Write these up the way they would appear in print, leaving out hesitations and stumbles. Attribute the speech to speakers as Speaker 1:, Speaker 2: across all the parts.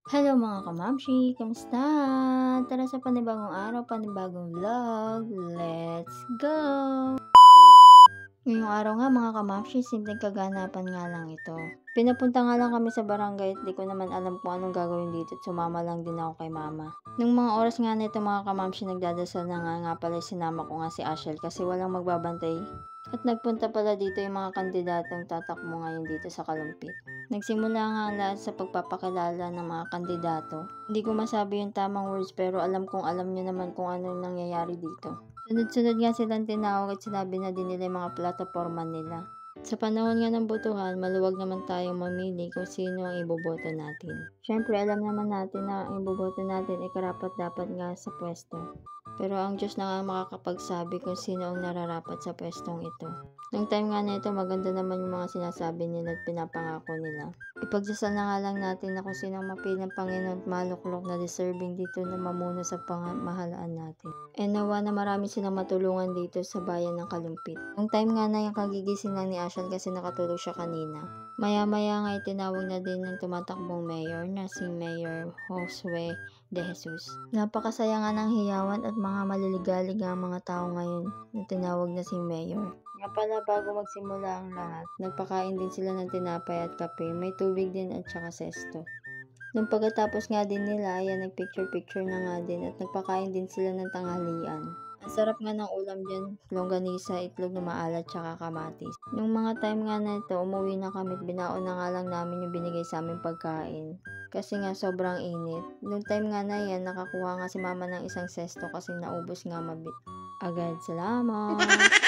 Speaker 1: Hello mga kamamshi! Kamusta? Tara sa panibagong araw, panibagong vlog. Let's go! Ngayong araw nga mga kamamshi, simpleng kaganapan nga lang ito. Pinapunta nga lang kami sa barangay at di ko naman alam kung anong gagawin dito at sumama lang din ako kay mama. Nung mga oras nga nito mga kamamshi, nagdadasal na nga pala sinama ko nga si Ashel kasi walang magbabantay. At nagpunta pala dito yung mga kandidatong tatakbo ngayon dito sa Kalumpit. Nagsimula nga ang lahat sa pagpapakilala ng mga kandidato. Hindi ko masabi yung tamang words pero alam kong alam nyo naman kung ano yung nangyayari dito. Sunod-sunod nga silang tinawag at sinabi na din nila yung mga plataforma nila. Sa panahon nga ng botohan, maluwag naman tayong mamili kung sino ang iboboto natin. Siyempre, alam naman natin na ang iboboto natin ay karapat-dapat nga sa pwesto. Pero ang Diyos na nga makakapagsabi kung sino ang nararapat sa pwestong ito. Nung time nga na ito, maganda naman yung mga sinasabi nila at pinapangako nila. Ipagdasal na nga lang natin na kung sino ang mapili ng Panginoon at maluklok na deserving dito na mamuno sa pangamahalaan natin. And nawa na marami silang matulungan dito sa bayan ng Kalumpit. Nung time nga na yung kagigising lang ni Ashan kasi nakatulog siya kanina. Maya-maya nga itinawag na din ng tumatakbong mayor na si Mayor Josue de Jesus. Napakasaya nga ng hiyawan at mga maliligalig ang mga tao ngayon na tinawag na si Mayor. Nga pala bago magsimula ang lahat, nagpakain din sila ng tinapay at kape, may tubig din at saka sesto. Nung pagkatapos nga din nila, ayan nagpicture-picture na nga din at nagpakain din sila ng tanghalian. Ang sarap nga ng ulam dyan, longganisa, itlog na maalat, tsaka kamatis. Nung mga time nga na ito, umuwi na kami at binaon na nga lang namin yung binigay sa aming pagkain. Kasi nga sobrang init. Nung time nga na yan, nakakuha nga si mama ng isang sesto kasi naubos nga agad. Salamat!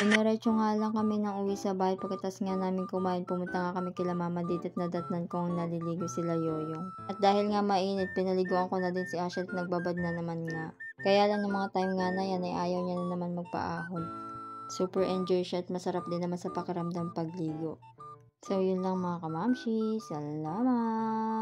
Speaker 1: Dinerecho nga lang kami nang uwi sa bahay pagkatas nga namin kumain. Pumunta nga kami kila mama dito at nadatnan kong naliligo sila Yoyong. At dahil nga mainit, pinaliguan ko na din si Asha at nagbabad na naman nga. Kaya lang ng mga time nga na yan ay ayaw niya na naman magpaahon. Super enjoy siya at masarap din naman sa pakiramdam pagligo. So yun lang mga kamamshi. Salamat!